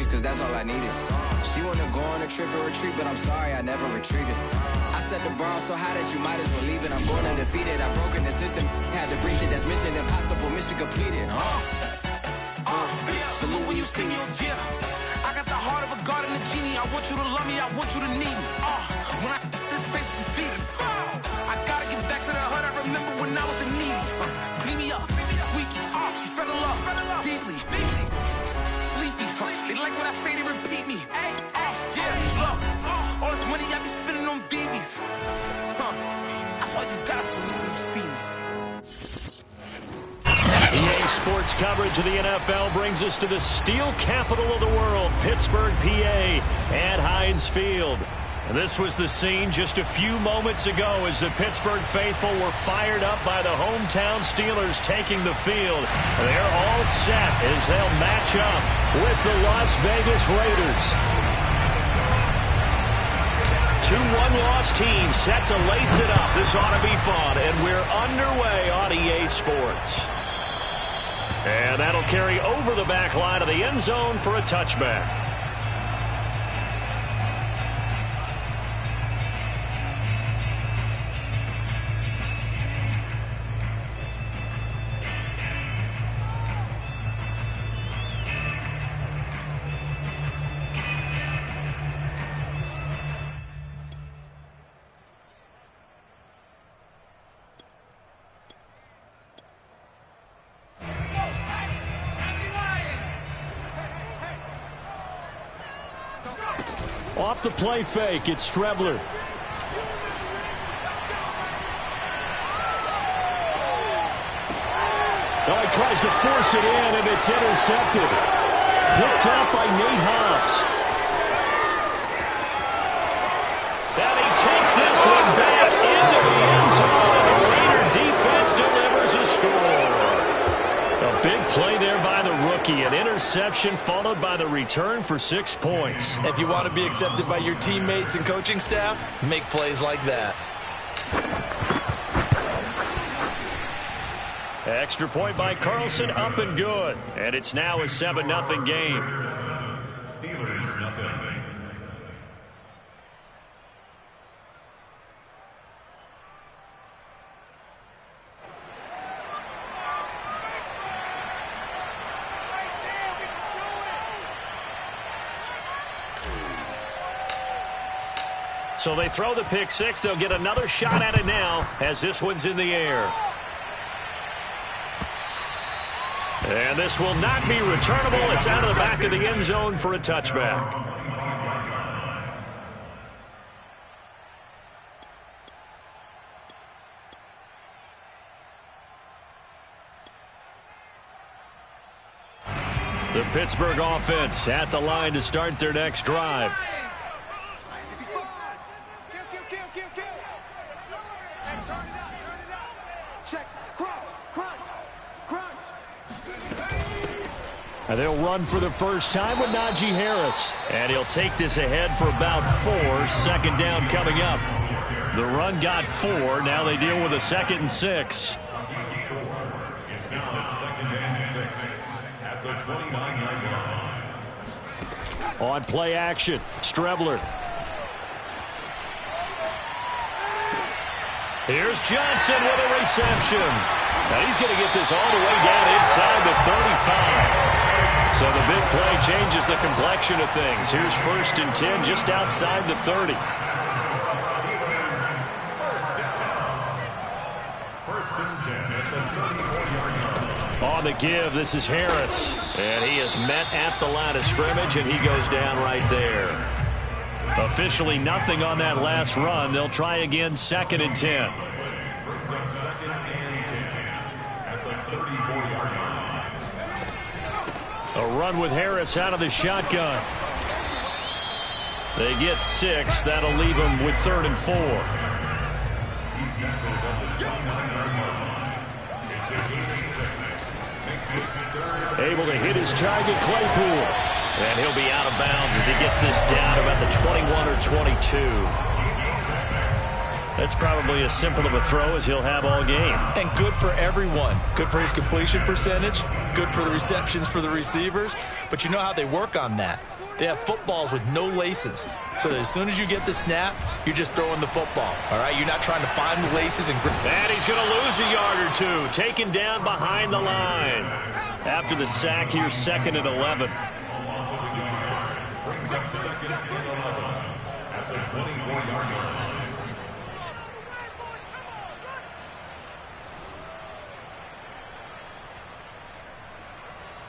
homies, cause that's all I needed. She wanna go on a trip and retreat, but I'm sorry, I never retreated. I set the bar so high that you might as well leave it. I'm going undefeated, I've broken the system. Had to breach it, that's mission impossible, mission completed. Salute when you see me, yeah. I got the heart of a god and a genie. I want you to love me, I want you to need me. When I this face is feedy. I gotta get back to the hood. I remember when I was the needy. Clean me up, squeaky. She fell in love deeply. Sleepy. They like what I say, they repeat me. Yeah, look, all this money I be spending on BBs. That's why you gotta salute when you see me. EA Sports coverage of the NFL brings us to the steel capital of the world, Pittsburgh, PA, at Heinz Field. And this was the scene just a few moments ago as the Pittsburgh faithful were fired up by the hometown Steelers taking the field. They're all set as they'll match up with the Las Vegas Raiders. Two one-loss teams set to lace it up. This ought to be fun, and we're underway on EA Sports. And that'll carry over the back line of the end zone for a touchback. Off the play fake, it's Strebler. Oh, he tries to force it in, and it's intercepted. Picked up by Nate Hobbs. And he takes this one back into the end zone, and the Raider defense delivers a score. A big play there by the rookie. An interception followed by the return for 6 points. If you want to be accepted by your teammates and coaching staff, make plays like that. Extra point by Carlson, up and good. And it's now a 7-0 game. Steelers, nothing. So they throw the pick six. They'll get another shot at it now as this one's in the air. And this will not be returnable. It's out of the back of the end zone for a touchback. The Pittsburgh offense at the line to start their next drive. And they'll run for the first time with Najee Harris. And he'll take this ahead for about 4. Second down coming up. The run got 4. Now they deal with a 2nd and 6. It's now a 2nd and 6 at the 29-yard line. On play action, Strebler. Here's Johnson with a reception. Now he's going to get this all the way down inside the 35. So the big play changes the complexion of things. Here's 1st and 10 just outside the 30. First and 10 at the 34-yard line. On the give, this is Harris. And he is met at the line of scrimmage, and he goes down right there. Officially nothing on that last run. They'll try again 2nd and 10. Brings up 2nd and 10 at the 34-yard line. A run with Harris out of the shotgun. They get 6. That'll leave them with 3rd and 4. He's tackled at the 29-yard line. It's a 2-6. Makes it 3rd. Able to hit his target, Claypool. And he'll be out of bounds as he gets this down about the 21 or 22. That's probably as simple of a throw as he'll have all game. And good for everyone. Good for his completion percentage. good for the receptions for the receivers. But you know how they work on that? They have footballs with no laces. So that as soon as you get the snap, you're just throwing the football. All right, you're not trying to find the laces and grip. And he's going to lose a yard or two. Taken down behind the line. After the sack here, 2nd and 11. Brings up 2nd and 11 at the 24-yard line.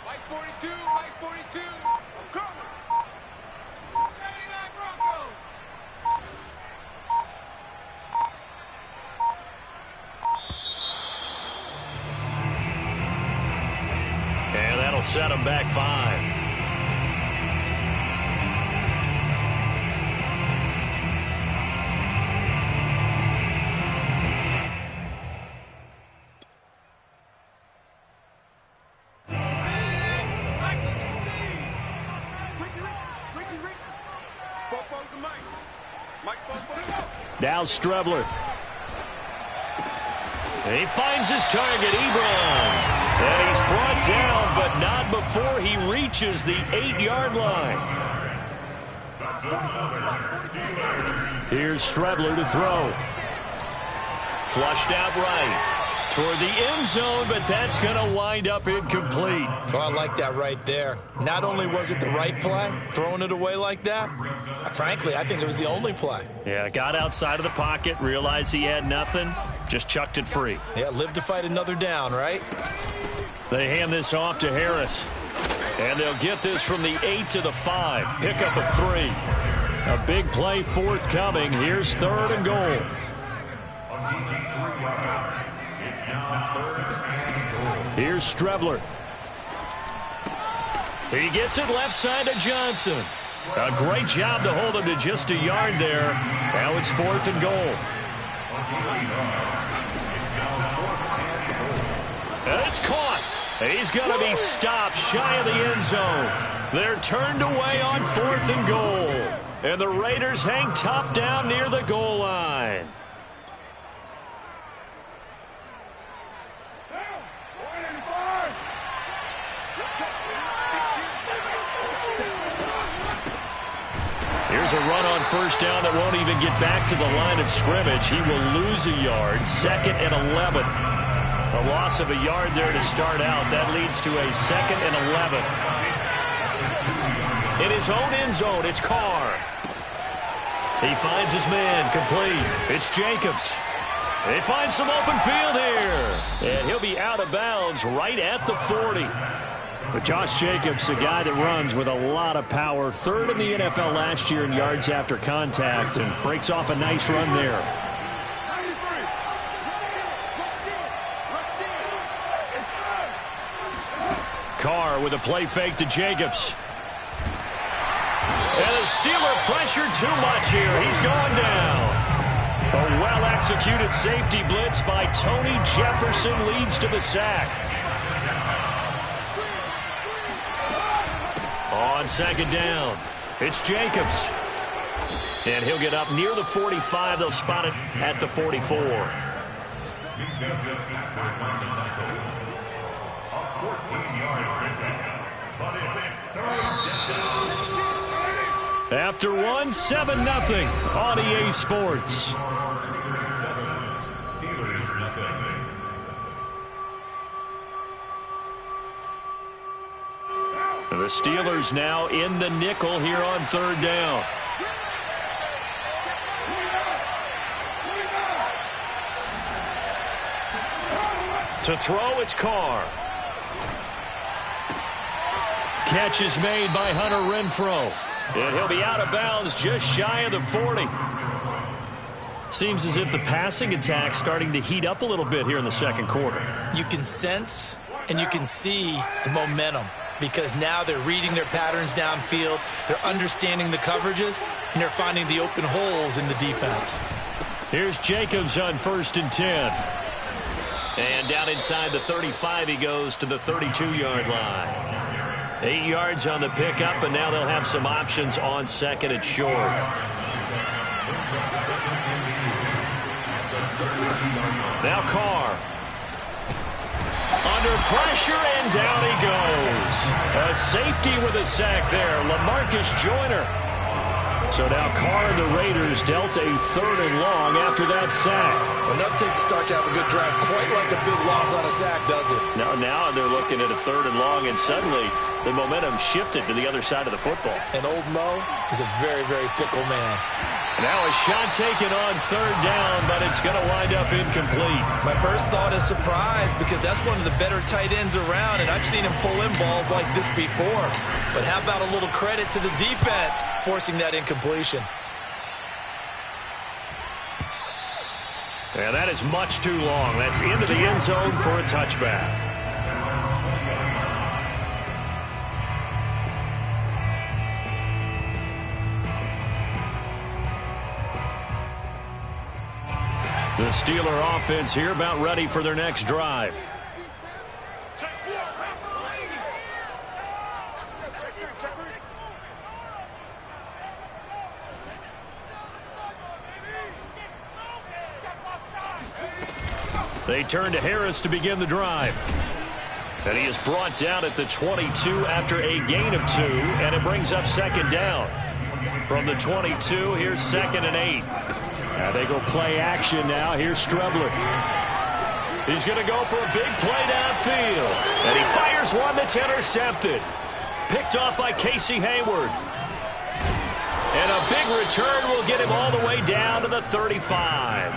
White 42, white 42. I'm coming. 79 Broncos. And that'll set him back 5. Now Strebler. And he finds his target, Ebron. And he's brought down, but not before he reaches the 8-yard line. Here's Strebler to throw. Flushed out right toward the end zone, but that's going to wind up incomplete. Oh, I like that right there. Not only was it the right play, throwing it away like that, frankly, I think it was the only play. Yeah, got outside of the pocket, realized he had nothing, just chucked it free. Yeah, live to fight another down, right? They hand this off to Harris. And they'll get this from the 8 to the 5. Pickup of 3. A big play forthcoming. Here's 3rd and goal. Here's Strebler. He gets it left side to Johnson. A great job to hold him to just a yard there. Now it's 4th and goal. And it's caught. He's going to be stopped shy of the end zone. They're turned away on 4th and goal. And the Raiders hang tough down near the goal line. Here's a run on 1st down that won't even get back to the line of scrimmage. He will lose a yard. 2nd and 11. A loss of a yard there to start out. That leads to a 2nd and 11. In his own end zone, it's Carr. He finds his man, complete. It's Jacobs. They find some open field here. And he'll be out of bounds right at the 40. But Josh Jacobs, a guy that runs with a lot of power, 3rd in the NFL last year in yards after contact, and breaks off a nice run there. Carr with a play fake to Jacobs. And the Steeler pressure too much here. He's going down. A well-executed safety blitz by Tony Jefferson leads to the sack. On 2nd down, it's Jacobs. And he'll get up near the 45. They'll spot it at the 44. After one, 7-0 on EA Sports. The Steelers now in the nickel here on 3rd down. To throw, it's Carr. Catch is made by Hunter Renfrow. And he'll be out of bounds just shy of the 40. Seems as if the passing attack's starting to heat up a little bit here in the 2nd quarter. You can sense and you can see the momentum, because now they're reading their patterns downfield, they're understanding the coverages, and they're finding the open holes in the defense. Here's Jacobs on 1st and 10. And down inside the 35 he goes to the 32-yard line. 8 yards on the pickup, and now they'll have some options on 2nd and short. Now Carr. On under pressure, and down he goes. A safety with a sack there, LaMarcus Joyner. So now Carr and the Raiders dealt a 3rd and long after that sack. Well, nothing takes a start to have a good drive quite like a big loss on a sack, does it? Now they're looking at a 3rd and long, and suddenly the momentum shifted to the other side of the football. And old Mo is a very, very fickle man. Now a shot taken on 3rd down, but it's going to wind up incomplete. My first thought is surprise, because that's one of the better tight ends around, and I've seen him pull in balls like this before. But how about a little credit to the defense forcing that incompletion? Yeah, that is much too long. That's into the end zone for a touchback. The Steeler offense here about ready for their next drive. They turn to Harris to begin the drive. And he is brought down at the 22 after a gain of 2, and it brings up 2nd down. From the 22, here's 2nd and 8. Now they go play action now. Here's Strebler. He's going to go for a big play downfield. And he fires one that's intercepted. Picked off by Casey Hayward. And a big return will get him all the way down to the 35.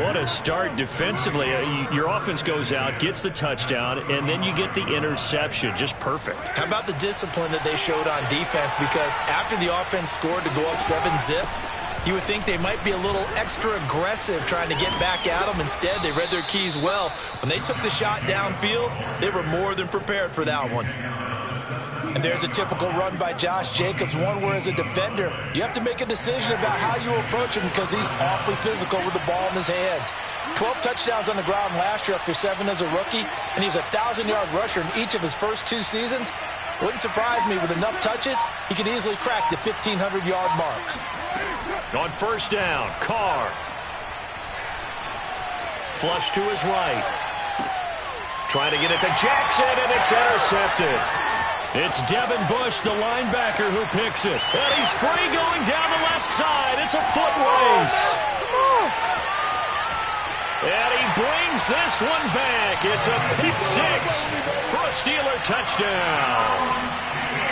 What a start defensively. Your offense goes out, gets the touchdown, and then you get the interception. Just perfect. How about the discipline that they showed on defense? Because after the offense scored to go up 7-zip, you would think they might be a little extra aggressive trying to get back at them. Instead, they read their keys well. When they took the shot downfield, they were more than prepared for that one. And there's a typical run by Josh Jacobs, one where as a defender, you have to make a decision about how you approach him because he's awfully physical with the ball in his hands. 12 touchdowns on the ground last year after 7 as a rookie, and he was a 1,000-yard rusher in each of his first 2 seasons. Wouldn't surprise me with enough touches, he could easily crack the 1,500-yard mark. On 1st down, Carr. Flush to his right. Trying to get it to Jackson, and it's intercepted. It's Devin Bush, the linebacker, who picks it. And he's free going down the left side. It's a foot race. And he brings this one back. It's a pick 6 for a Steeler touchdown.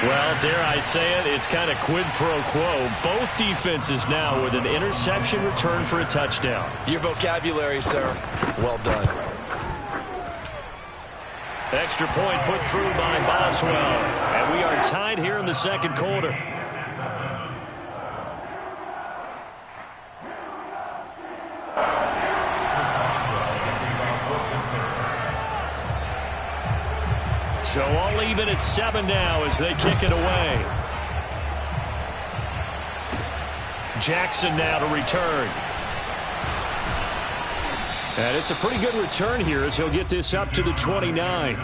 Well, dare I say it, it's kind of quid pro quo. Both defenses now with an interception return for a touchdown. Your vocabulary, sir. Well done. Extra point put through by Boswell. And we are tied here in the 2nd quarter. So all even at 7 now as they kick it away. Jackson now to return. And it's a pretty good return here as he'll get this up to the 29.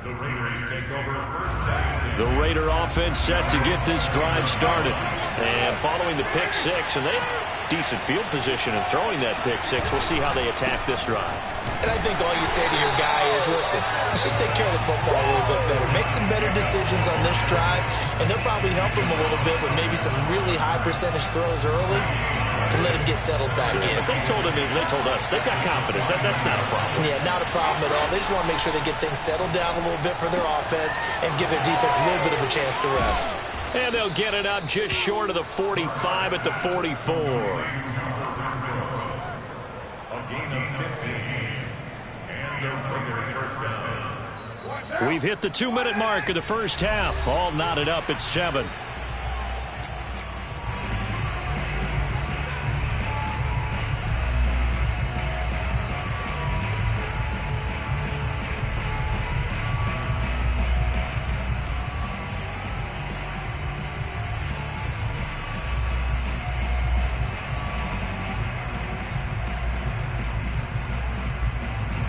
The Raiders take over 1st down. The Raider offense set to get this drive started. And following the pick 6, and they have decent field position in throwing that pick 6. We'll see how they attack this drive. And I think all you say to your guy is, listen, let's just take care of the football a little bit better. Make some better decisions on this drive, and they'll probably help him a little bit with maybe some really high percentage throws early to let him get settled back in. But they told us they've got confidence. That's not a problem. Yeah, not a problem at all. They just want to make sure they get things settled down a little bit for their offense and give their defense a little bit of a chance to rest. And they'll get it up just short of the 45 at the 44. A gain of 15. And a Raider 1st down. We've hit the 2-minute mark of the 1st half. All knotted up at 7.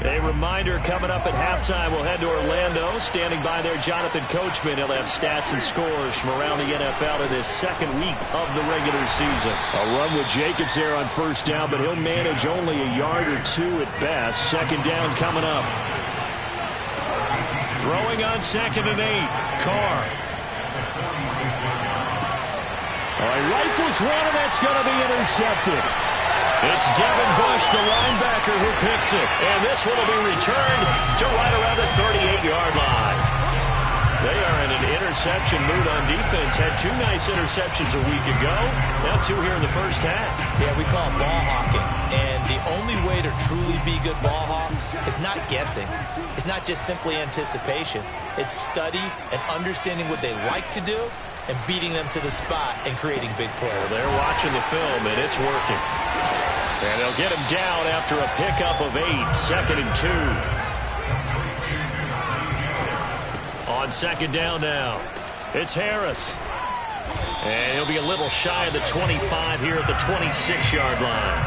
A reminder, coming up at halftime, we'll head to Orlando. Standing by there, Jonathan Coachman. He'll have stats and scores from around the NFL in this 2nd week of the regular season. A run with Jacobs there on 1st down, but he'll manage only a yard or 2 at best. 2nd down coming up. Throwing on 2nd and 8. Carr. All right, rifles one, and that's going to be intercepted. It's Devin Bush, the linebacker, who picks it. And this one will be returned to right around the 38-yard line. They are in an interception mood on defense. Had 2 nice interceptions a week ago. Now 2 here in the first half. Yeah, we call it ball hawking. And the only way to truly be good ball hawks is not guessing. It's not just simply anticipation. It's study and understanding what they like to do and beating them to the spot and creating big plays. Well, they're watching the film, and it's working. And they'll get him down after a pickup of 8. 2nd and 2. On 2nd down now, it's Harris. And he'll be a little shy of the 25 here at the 26-yard line.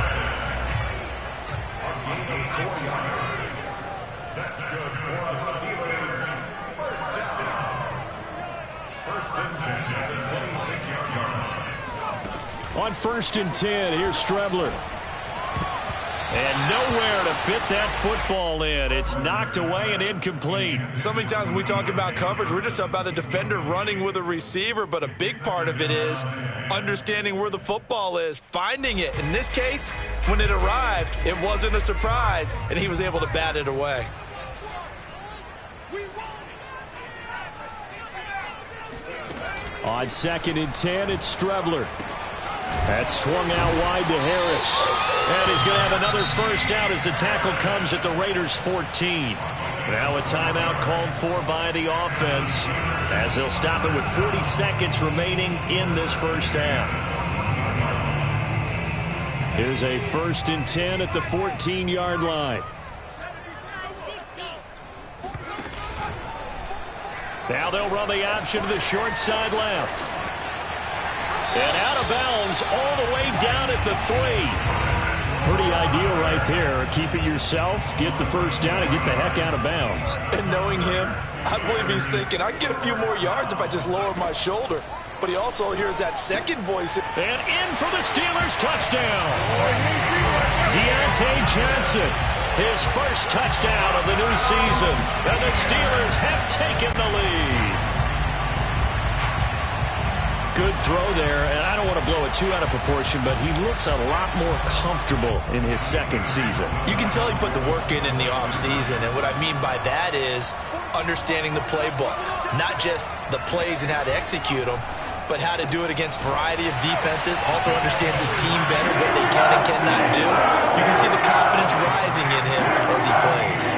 That's good for the Steelers. First down. First and 10 at the 26-yard line. On 1st and 10, here's Strebler. And nowhere to fit that football in. It's knocked away and incomplete. So many times when we talk about coverage, we're just about a defender running with a receiver, but a big part of it is understanding where the football is, finding it. In this case, when it arrived, it wasn't a surprise, and he was able to bat it away. On 2nd and 10, it's Strebler. That's swung out wide to Harris. And he's going to have another first down as the tackle comes at the Raiders' 14. Now a timeout called for by the offense as they'll stop it with 40 seconds remaining in this first half. Here's a 1st and 10 at the 14-yard line. Now they'll run the option to the short side left. And out of bounds all the way down at the 3. Pretty ideal right there. Keep it yourself, get the first down, and get the heck out of bounds. And knowing him, I believe he's thinking, I can get a few more yards if I just lower my shoulder. But he also hears that second voice. And in for the Steelers touchdown. Deontay Johnson, his first touchdown of the new season. And the Steelers have taken the lead. Good throw there, and I don't want to blow it too out of proportion, but he looks a lot more comfortable in his 2nd season. You can tell he put the work in the offseason, and what I mean by that is understanding the playbook. Not just the plays and how to execute them, but how to do it against a variety of defenses. Also understands his team better, what they can and cannot do. You can see the confidence rising in him as he plays.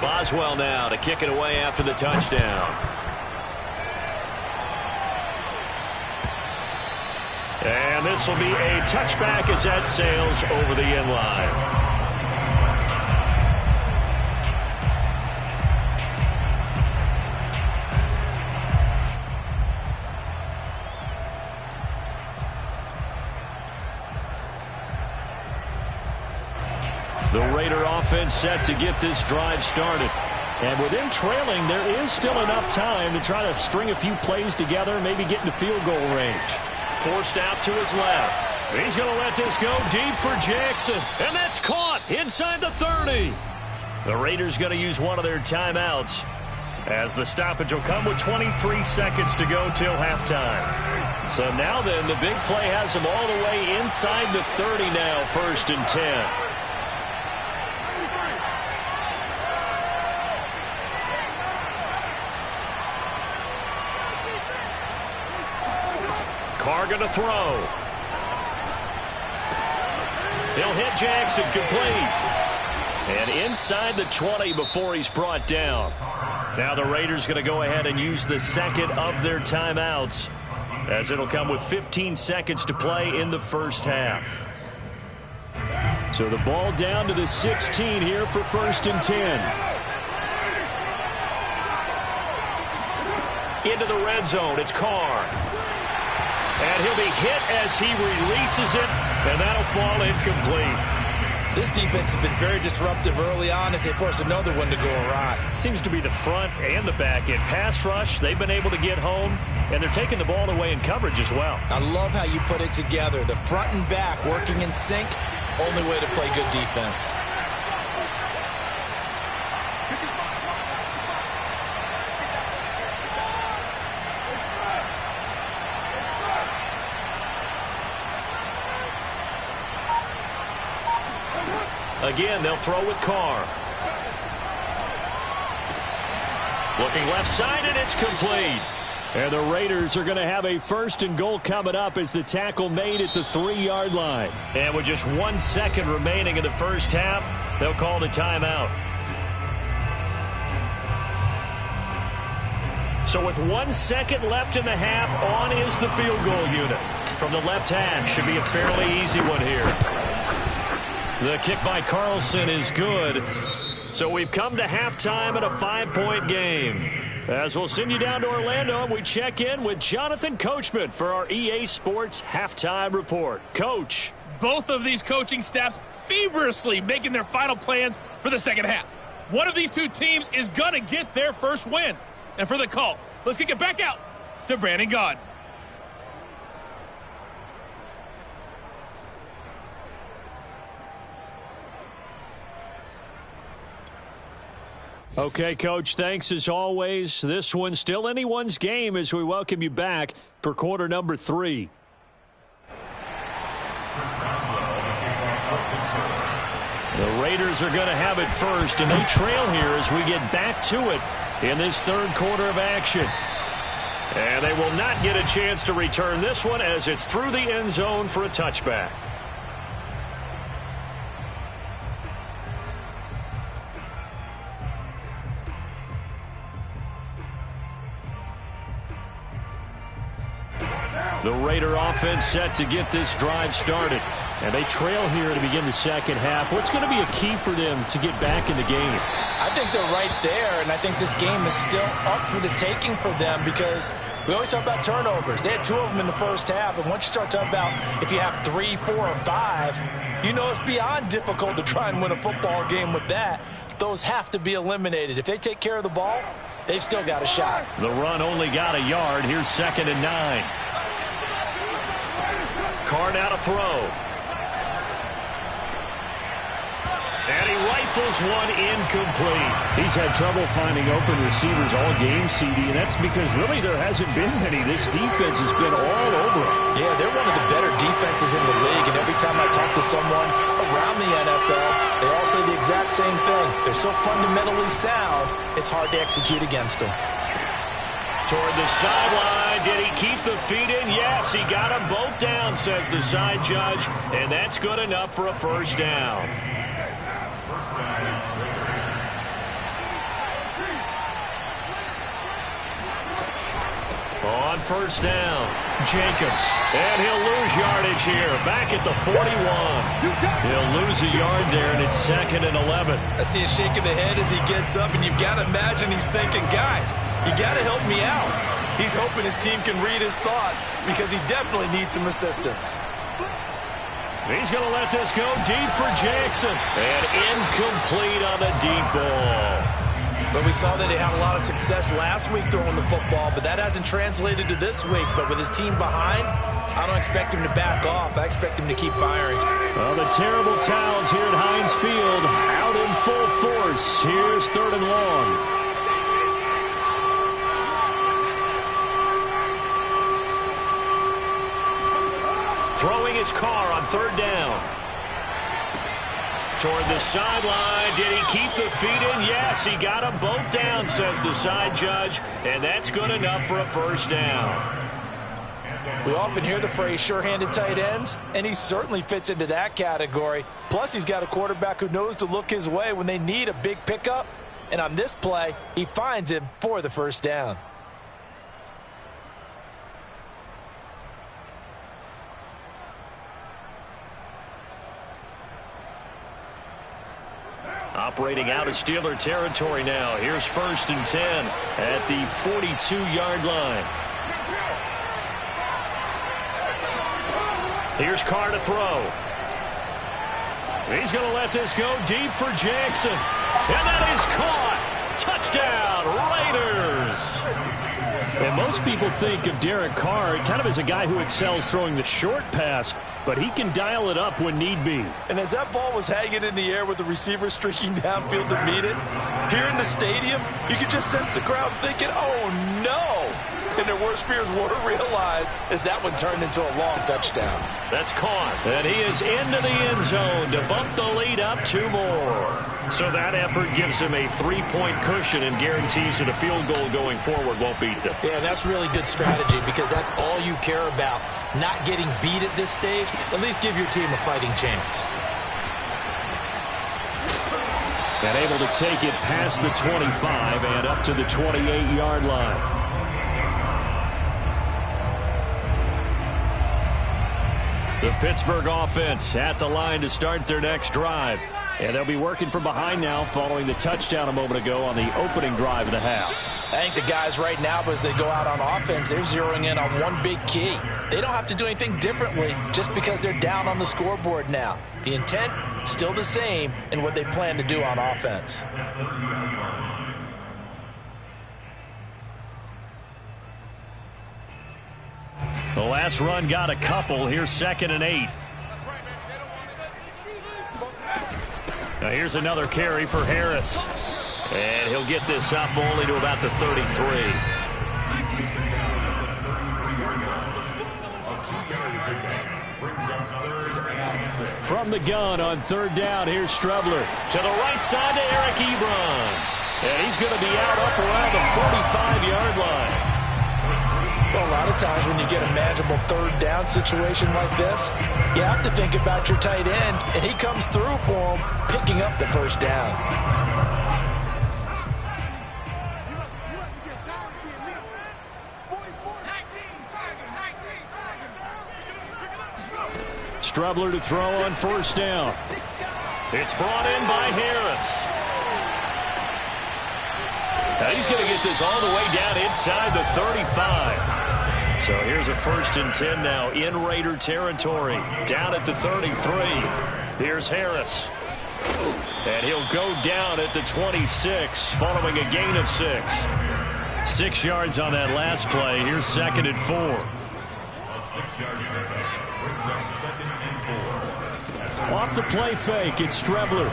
Boswell now to kick it away after the touchdown. And this will be a touchback as that sails over the end line. The Raider offense set to get this drive started. And with them trailing, there is still enough time to try to string a few plays together, maybe get into field goal range. Forced out to his left. He's going to let this go deep for Jackson. And that's caught inside the 30. The Raiders going to use one of their timeouts as the stoppage will come with 23 seconds to go till halftime. So now then, the big play has them all the way inside the 30 now, 1st and 10. Carr going to throw. He'll hit Jackson complete. And inside the 20 before he's brought down. Now the Raiders going to go ahead and use the 2nd of their timeouts, as it'll come with 15 seconds to play in the first half. So the ball down to the 16 here for 1st and 10. Into the red zone, it's Carr. And he'll be hit as he releases it, and that'll fall incomplete. This defense has been very disruptive early on as they force another one to go awry. Seems to be the front and the back end. Pass rush, they've been able to get home, and they're taking the ball away in coverage as well. I love how you put it together. The front and back working in sync, only way to play good defense. Again, they'll throw with Carr. Looking left side, and it's complete. And the Raiders are going to have a 1st and goal coming up as the tackle made at the 3-yard line. And with just 1 second remaining in the first half, they'll call the timeout. So with 1 second left in the half, on is the field goal unit. From the left hash, should be a fairly easy one here. The kick by Carlson is good. So we've come to halftime in a 5-point game. As we'll send you down to Orlando, and we check in with Jonathan Coachman for our EA Sports Halftime Report. Coach. Both of these coaching staffs feverishly making their final plans for the second half. One of these two teams is going to get their first win. And for the call, let's kick it back out to Brandon Gaudin. Okay, Coach, thanks as always. This one's still anyone's game as we welcome you back for quarter number 3. The Raiders are going to have it first, and they trail here as we get back to it in this third quarter of action. And they will not get a chance to return this one as it's through the end zone for a touchback. The Raider offense set to get this drive started. And they trail here to begin the second half. What's going to be a key for them to get back in the game? I think they're right there, and I think this game is still up for the taking for them because we always talk about turnovers. They had 2 of them in the first half, and once you start talking about if you have 3, 4, or 5, you know it's beyond difficult to try and win a football game with that. Those have to be eliminated. If they take care of the ball, they've still got a shot. The run only got a yard. Here's 2nd and 9. Carr now to throw. And he rifles one incomplete. He's had trouble finding open receivers all game, CD, and that's because really there hasn't been many. This defense has been all over him. Yeah, they're one of the better defenses in the league, and every time I talk to someone around the NFL, they all say the exact same thing. They're so fundamentally sound, it's hard to execute against them. Toward the sideline, did he keep the feet in? Yes, he got them both down, says the side judge, and that's good enough for a first down. On first down, Jacobs, and he'll lose yardage here, back at the 41. He'll lose a yard there, and it's 2nd and 11. I see a shake of the head as he gets up, and you've got to imagine he's thinking, guys, you got to help me out. He's hoping his team can read his thoughts because he definitely needs some assistance. He's going to let this go deep for Jackson, and incomplete on the deep ball. But we saw that he had a lot of success last week throwing the football, but that hasn't translated to this week. But with his team behind, I don't expect him to back off. I expect him to keep firing. Well, the terrible towels here at Heinz Field out in full force. Here's 3rd and long. Throwing his Carr on 3rd down. Toward the sideline, did he keep the feet in? Yes, he got them both down, says the side judge, and that's good enough for a first down. We often hear the phrase sure-handed tight ends, and he certainly fits into that category. Plus, he's got a quarterback who knows to look his way when they need a big pickup, and on this play, he finds him for the first down. Operating out of Steeler territory now. Here's 1st and 10 at the 42-yard line. Here's Carr to throw. He's going to let this go deep for Jackson. And that is caught. Touchdown, Raiders. And most people think of Derek Carr kind of as a guy who excels throwing the short pass, but he can dial it up when need be. And as that ball was hanging in the air with the receiver streaking downfield to meet it, here in the stadium, you could just sense the crowd thinking, oh, no. and their worst fears were realized as that one turned into a long touchdown. That's caught, and he is into the end zone to bump the lead up 2 more. So that effort gives him a 3-point cushion and guarantees that a field goal going forward won't beat them. Yeah, that's really good strategy because that's all you care about, not getting beat at this stage. At least give your team a fighting chance. And able to take it past the 25 and up to the 28-yard line. The Pittsburgh offense at the line to start their next drive. And they'll be working from behind now following the touchdown a moment ago on the opening drive of the half. I think the guys right now, as they go out on offense, they're zeroing in on one big key. They don't have to do anything differently just because they're down on the scoreboard now. The intent, still the same in what they plan to do on offense. The last run got a couple. Here's 2nd and 8. Now here's another carry for Harris. And he'll get this up only to about the 33. From the gun on 3rd down, here's Strubler. To the right side to Eric Ebron. And he's going to be out up around the 45-yard line. Well, a lot of times when you get a manageable 3rd down situation like this, you have to think about your tight end, and he comes through for him, picking up the 1st down. Strubler to throw on 1st down. It's brought in by Harris. Now he's going to get this all the way down inside the 35. So here's a 1st and 10 now in Raider territory. Down at the 33. Here's Harris. And he'll go down at the 26 following a gain of 6. 6 yards on that last play. Here's 2nd and 4. A 6-yard pickup brings up 2nd and 4. Off the play fake, it's Strubler.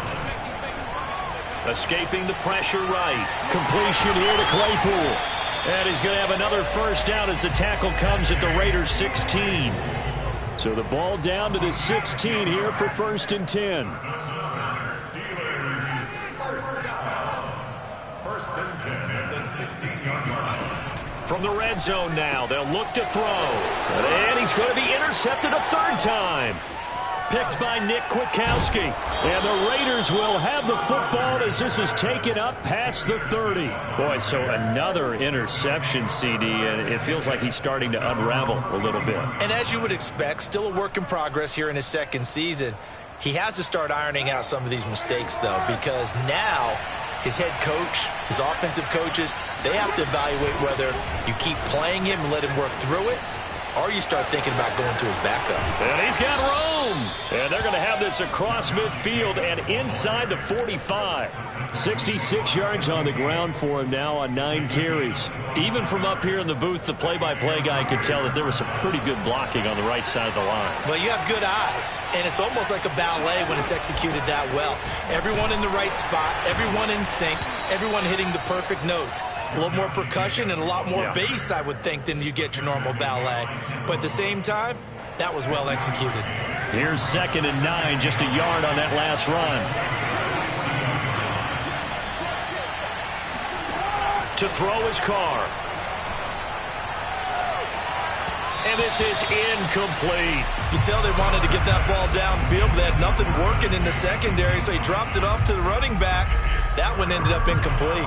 Escaping the pressure right. Completion here to Claypool. And he's going to have another 1st down as the tackle comes at the Raiders 16. So the ball down to the 16 here for 1st and 10. Steelers 1st down. 1st and 10 at the 16-yard line. From the red zone now, they'll look to throw. And he's going to be intercepted a 3rd time. Picked by Nick Kwiatkowski. And the Raiders will have the football as this is taken up past the 30. Boy, so another interception, CD, and it feels like he's starting to unravel a little bit. And as you would expect, still a work in progress here in his 2nd season. He has to start ironing out some of these mistakes, though, because now his head coach, his offensive coaches, they have to evaluate whether you keep playing him and let him work through it, or you start thinking about going to his backup. And he's got room. And they're going to have this across midfield and inside the 45. 66 yards on the ground for him now on 9 carries. Even from up here in the booth, the play-by-play guy could tell that there was some pretty good blocking on the right side of the line. Well, you have good eyes, and it's almost like a ballet when it's executed that well. Everyone in the right spot, everyone in sync, everyone hitting the perfect notes. A little more percussion and a lot more bass, I would think, than you get your normal ballet. But at the same time, that was well executed. Here's 2nd and 9, just a yard on that last run. To throw his Carr. And this is incomplete. You can tell they wanted to get that ball downfield, but they had nothing working in the secondary, so he dropped it off to the running back. That one ended up incomplete.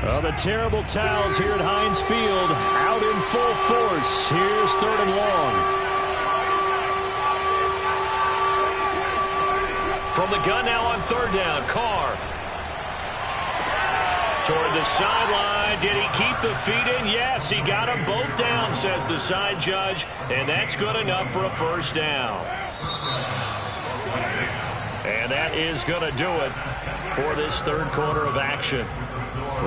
Well, the terrible towels here at Heinz Field out in full force. Here's 3rd and long. From the gun now on 3rd down, Carr. Toward the sideline. Did he keep the feet in? Yes, he got them both down, says the side judge. And that's good enough for a 1st down. And that is going to do it for this 3rd quarter of action.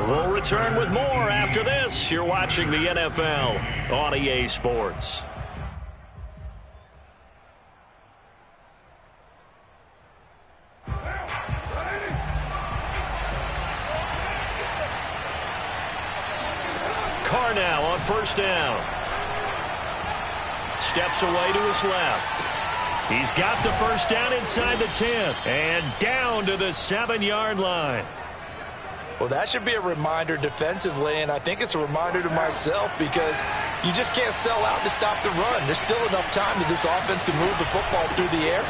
We'll return with more after this. You're watching the NFL on EA Sports. first down. Steps away to his left. He's got the first down inside the 10 and down to the 7-yard line. Well, that should be a reminder defensively, and I think it's a reminder to myself because you just can't sell out to stop the run. There's still enough time that this offense can move the football through the air,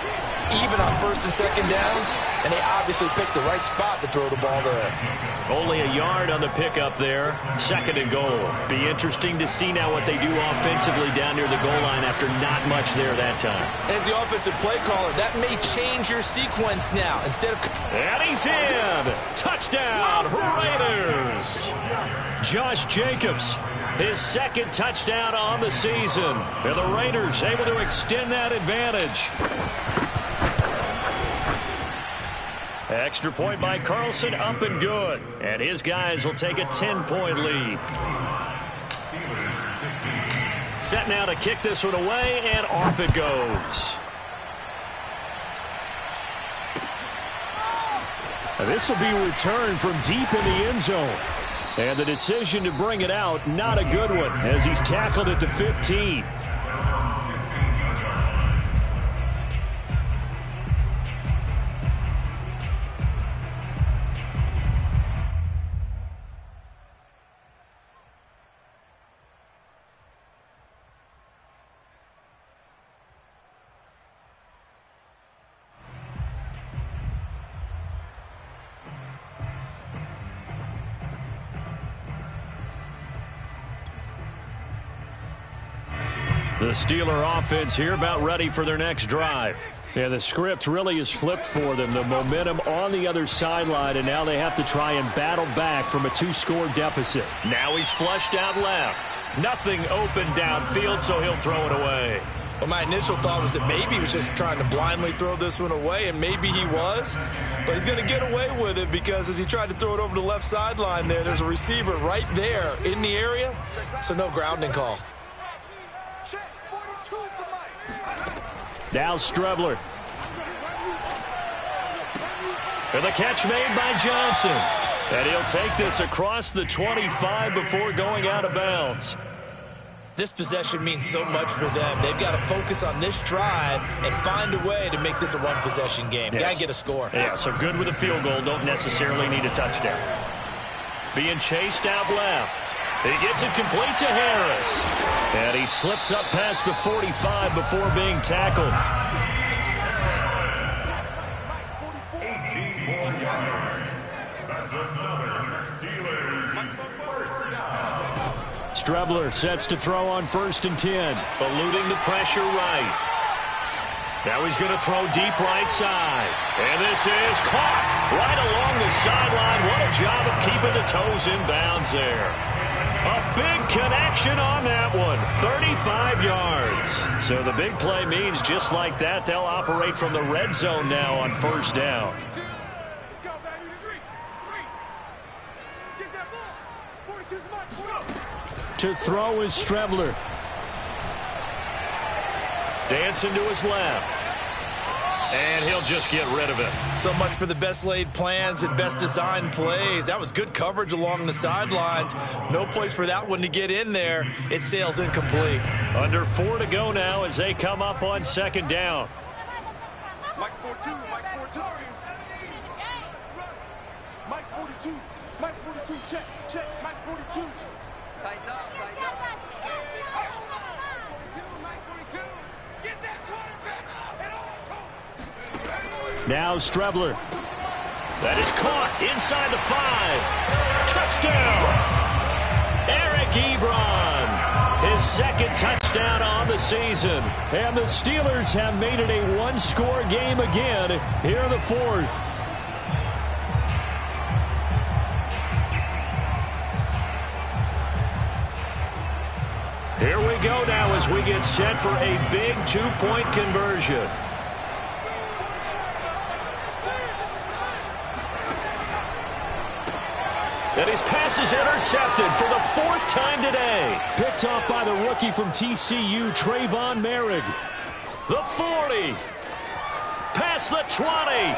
even on first and second downs, and they obviously picked the right spot to throw the ball there. Only a yard on the pickup there. 2nd and goal. Be interesting to see now what they do offensively down near the goal line after not much there that time. As the offensive play caller, that may change your sequence now. Instead of... And he's in! Touchdown, Raiders! Josh Jacobs, his 2nd touchdown on the season. And the Raiders able to extend that advantage. Extra point by Carlson, up and good. And his guys will take a 10-point lead. Set now to kick this one away, and off it goes. This will be returned from deep in the end zone. And the decision to bring it out, not a good one, as he's tackled at the 15. The Steeler offense here about ready for their next drive. Yeah, the script really is flipped for them. The momentum on the other sideline, and now they have to try and battle back from a 2-score deficit. Now he's flushed out left. Nothing open downfield, so he'll throw it away. Well, my initial thought was that maybe he was just trying to blindly throw this one away, and maybe he was. But he's going to get away with it because as he tried to throw it over the left sideline there's a receiver right there in the area, so no grounding call. Now Strebler. And the catch made by Johnson. And he'll take this across the 25 before going out of bounds. This possession means so much for them. They've got to focus on this drive and find a way to make this a one-possession game. Yes. Got to get a score. Yeah, so good with a field goal. Don't necessarily need a touchdown. Being chased out left. He gets it complete to Harris. And he slips up past the 45 before being tackled. 18 more yards. That's another Steelers first down. Strebler sets to throw on 1st and 10. Eluding the pressure right. Now he's going to throw deep right side. And this is caught right along the sideline. What a job of keeping the toes in bounds there. A big connection on that one. 35 yards. So the big play means just like that, they'll operate from the red zone now on 1st down. To throw is Strebler. Dancing to his left. And he'll just get rid of it. So much for the best laid plans and best designed plays. That was good coverage along the sidelines. No place for that one to get in there. It sails incomplete. Under 4 to go now as they come up on 2nd down. Mike 42, Mike 42. Mike 42, Mike 42, check, check, Mike 42. Tighten up, tighten up. Now Strebler. That is caught inside the 5. Touchdown! Eric Ebron. His 2nd touchdown on the season. And the Steelers have made it a 1-score game again here in the 4th. Here we go now as we get set for a big 2-point conversion. And his pass is intercepted for the 4th time today. Picked off by the rookie from TCU, Trayvon Merrick. The 40. Past the 20.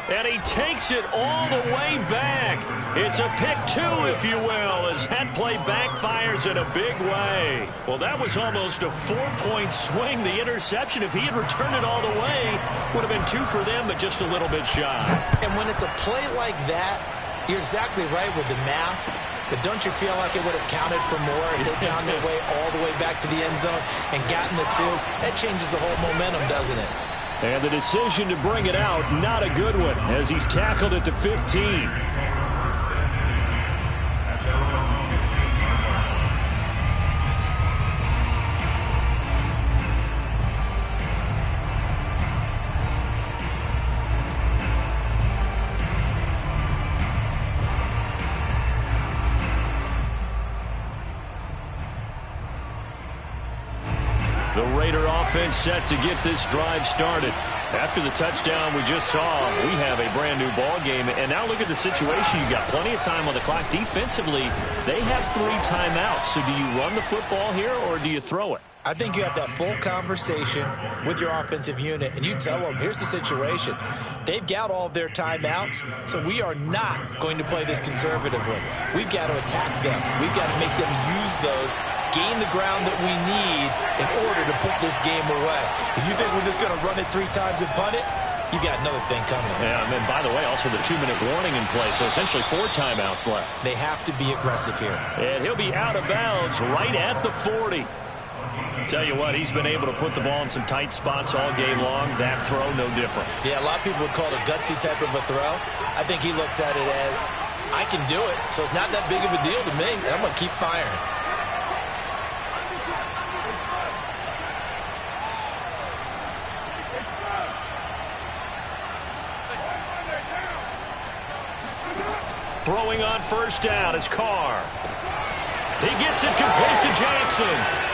And he takes it all the way back. It's a pick two, if you will, as that play backfires in a big way. Well, that was almost a 4-point swing. The interception, if he had returned it all the way, would have been 2 for them, but just a little bit shy. And when it's a play like that, you're exactly right with the math. But don't you feel like it would have counted for more if they found their way all the way back to the end zone and gotten the 2? That changes the whole momentum, doesn't it? And the decision to bring it out, not a good one, as he's tackled at the 15. The Raider offense set to get this drive started. After the touchdown we just saw, we have a brand new ball game. And now look at the situation. You've got plenty of time on the clock. Defensively, they have 3 timeouts. So do you run the football here or do you throw it? I think you have that full conversation with your offensive unit, and you tell them, here's the situation. They've got all of their timeouts, so we are not going to play this conservatively. We've got to attack them. We've got to make them use those, gain the ground that we need in order to put this game away. If you think we're just going to run it 3 times and punt it, you got another thing coming. Yeah, and then, by the way, also the 2-minute warning in play, so essentially 4 timeouts left. They have to be aggressive here. And he'll be out of bounds right at the 40. Tell you what, he's been able to put the ball in some tight spots all game long. That throw, no different. Yeah, a lot of people would call it a gutsy type of a throw. I think he looks at it as, I can do it, so it's not that big of a deal to me, and I'm going to keep firing. Throwing on first down is Carr. He gets it complete to Jackson.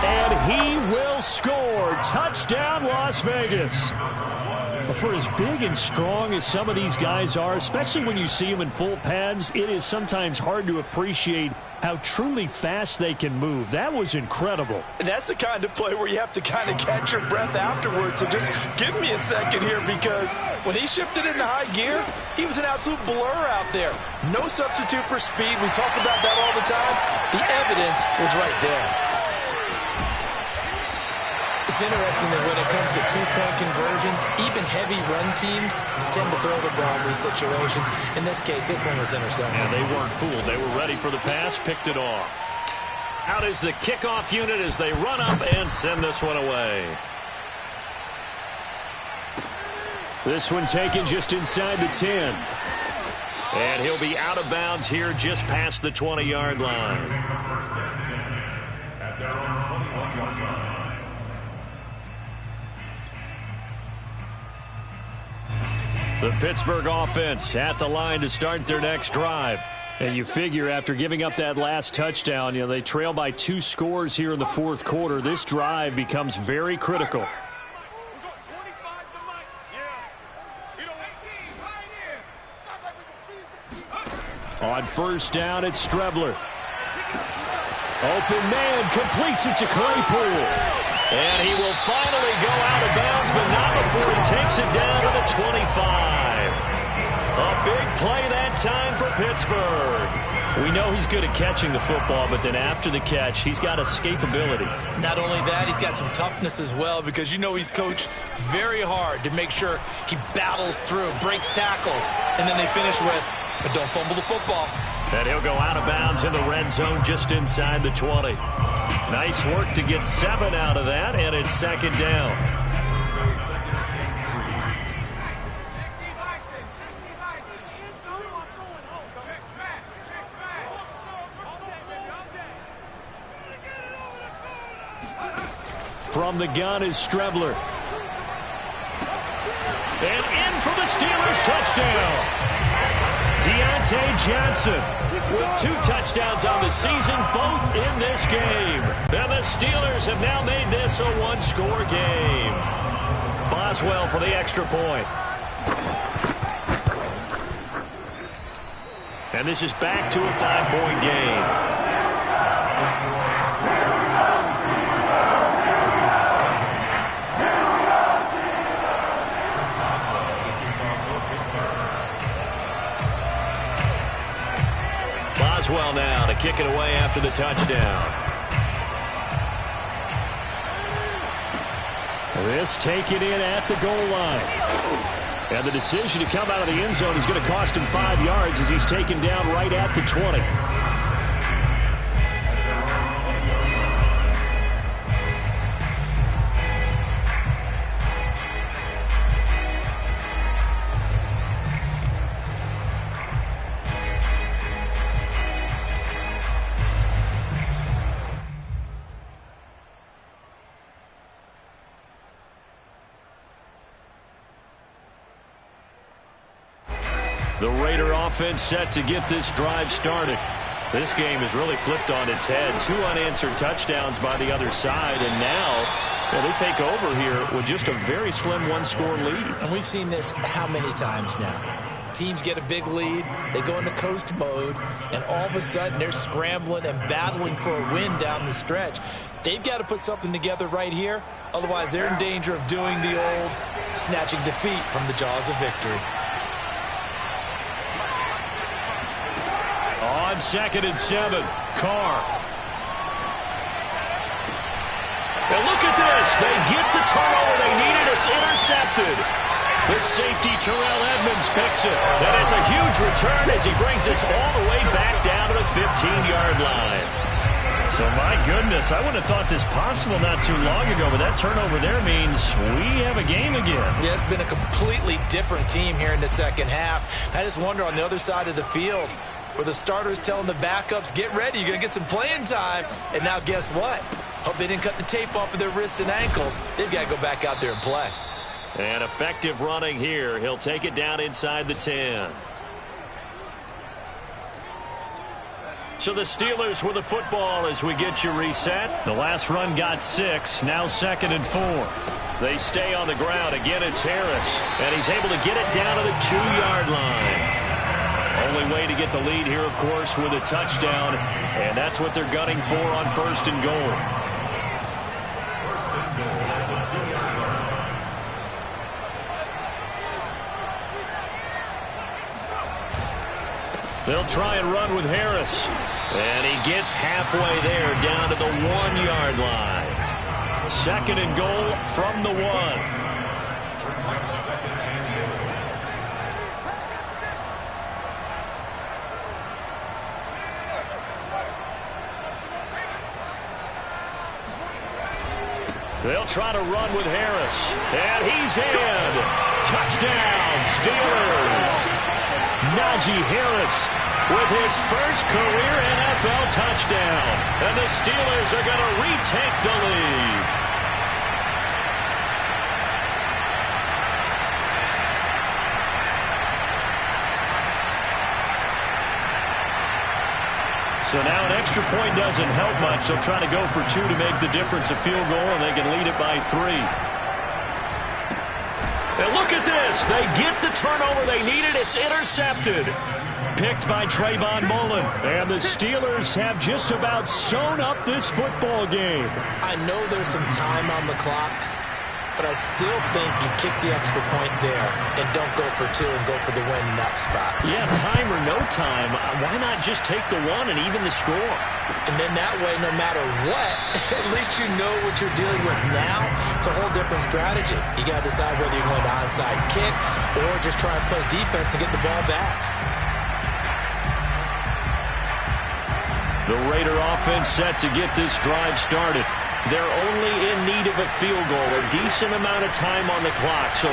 And he will score. Touchdown, Las Vegas. For as big and strong as some of these guys are, especially when you see them in full pads, it is sometimes hard to appreciate how truly fast they can move. That was incredible. And that's the kind of play where you have to kind of catch your breath afterwards. So just give me a second here, because when he shifted into high gear, he was an absolute blur out there. No substitute for speed. We talk about that all the time. The evidence is right there. It's interesting that when it comes to 2-point conversions, even heavy run teams tend to throw the ball in these situations. In this case, this one was intercepted. And they weren't fooled. They were ready for the pass, picked it off. Out is the kickoff unit as they run up and send this one away. This one taken just inside the 10. And he'll be out of bounds here just past the 20-yard line. At their own 21-yard line. The Pittsburgh offense at the line to start their next drive. And you figure after giving up that last touchdown, they trail by 2 scores here in the 4th quarter. This drive becomes very critical. On first down, it's Strebler. Open man, completes it to Claypool. And he will finally go out of bounds, but not before he takes it down to the 25. A big play that time for Pittsburgh. We know he's good at catching the football, but then after the catch, he's got escapability. Not only that, he's got some toughness as well, because he's coached very hard to make sure he battles through, breaks tackles, and then they finish with, but don't fumble the football. And he'll go out of bounds in the red zone just inside the 20. Nice work to get 7 out of that, and it's 2nd down. From the gun is Strebler. And in for the Steelers touchdown. Deontay Johnson with 2 touchdowns on the season, both in this game. And the Steelers have now made this a 1-score game. Boswell for the extra point. And this is back to a 5-point game. kick it away after the touchdown. This taken in at the goal line. And the decision to come out of the end zone is going to cost him 5 yards as he's taken down right at the 20. The Raider offense set to get this drive started. This game is really flipped on its head. 2 unanswered touchdowns by the other side, and now they take over here with just a very slim one-score lead. And we've seen this how many times now? Teams get a big lead, they go into coast mode, and all of a sudden they're scrambling and battling for a win down the stretch. They've got to put something together right here, otherwise they're in danger of doing the old snatching defeat from the jaws of victory. On 2nd and 7, Carr. And look at this. They get the turnover they needed. It's intercepted. The safety, Terrell Edmonds, picks it. And it's a huge return as he brings us all the way back down to the 15-yard line. So, my goodness, I wouldn't have thought this possible not too long ago, but that turnover there means we have a game again. Yeah, it's been a completely different team here in the second half. I just wonder on the other side of the field, where the starters telling the backups, get ready, you're going to get some playing time. And now guess what? Hope they didn't cut the tape off of their wrists and ankles. They've got to go back out there and play. And effective running here. He'll take it down inside the 10. So the Steelers with the football as we get you reset. The last run got 6, now 2nd and 4. They stay on the ground. Again, it's Harris. And he's able to get it down to the 2-yard line. Only way to get the lead here, of course, with a touchdown, and that's what they're gunning for on 1st and goal. They'll try and run with Harris, and he gets halfway there down to the 1-yard line. 2nd and goal from the 1. They'll try to run with Harris. And he's in. Touchdown, Steelers. Najee Harris with his first career NFL touchdown. And the Steelers are going to retake the lead. So now an extra point doesn't help much. They'll try to go for 2 to make the difference a field goal, and they can lead it by 3. And look at this. They get the turnover they needed. It's intercepted. Picked by Trayvon Mullen. And the Steelers have just about sewn up this football game. I know there's some time on the clock, but I still think you kick the extra point there and don't go for 2 and go for the win in that spot. Yeah, time or no time, why not just take the 1 and even the score? And then that way, no matter what, at least you know what you're dealing with now. It's a whole different strategy. You got to decide whether you're going to onside kick or just try and play defense and get the ball back. The Raider offense set to get this drive started. They're only in need of a field goal, a decent amount of time on the clock. So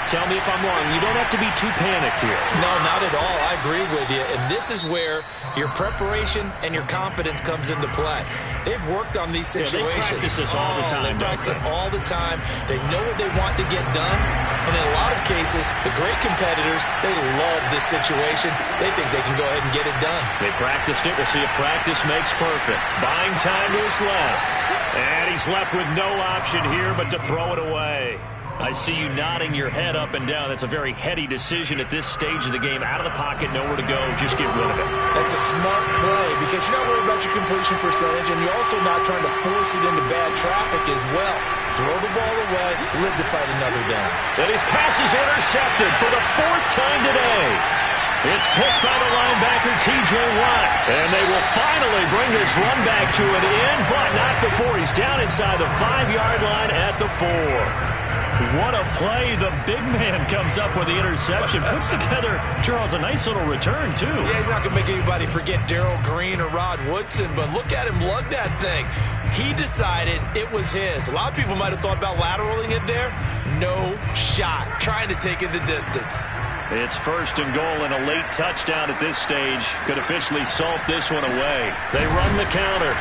tell me if I'm wrong. You don't have to be too panicked here. No, not at all. I agree with you. And this is where your preparation and your confidence comes into play. They've worked on these situations. Yeah, they practice this all the time. They practice it all the time. They know what they want to get done. And in a lot of cases, the great competitors, they love this situation. They think they can go ahead and get it done. They practiced it. We'll see if practice makes perfect. Buying time to his left. And he's left with no option here but to throw it away. I see you nodding your head up and down. That's a very heady decision at this stage of the game. Out of the pocket, nowhere to go. Just get rid of it. That's a smart play because you're not worried about your completion percentage, and you're also not trying to force it into bad traffic as well. Throw the ball away, live to fight another down. And his pass is intercepted for the 4th time today. It's picked by the linebacker, T.J. Watt. And they will finally bring this run back to an end, but not before he's down inside the 5-yard line at the 4. What a play. The big man comes up with the interception. Puts together, Charles, a nice little return, too. Yeah, he's not going to make anybody forget Darrell Green or Rod Woodson, but look at him lug that thing. He decided it was his. A lot of people might have thought about lateraling it there. No shot. Trying to take it the distance. It's 1st and goal, and a late touchdown at this stage could officially salt this one away. They run the counter.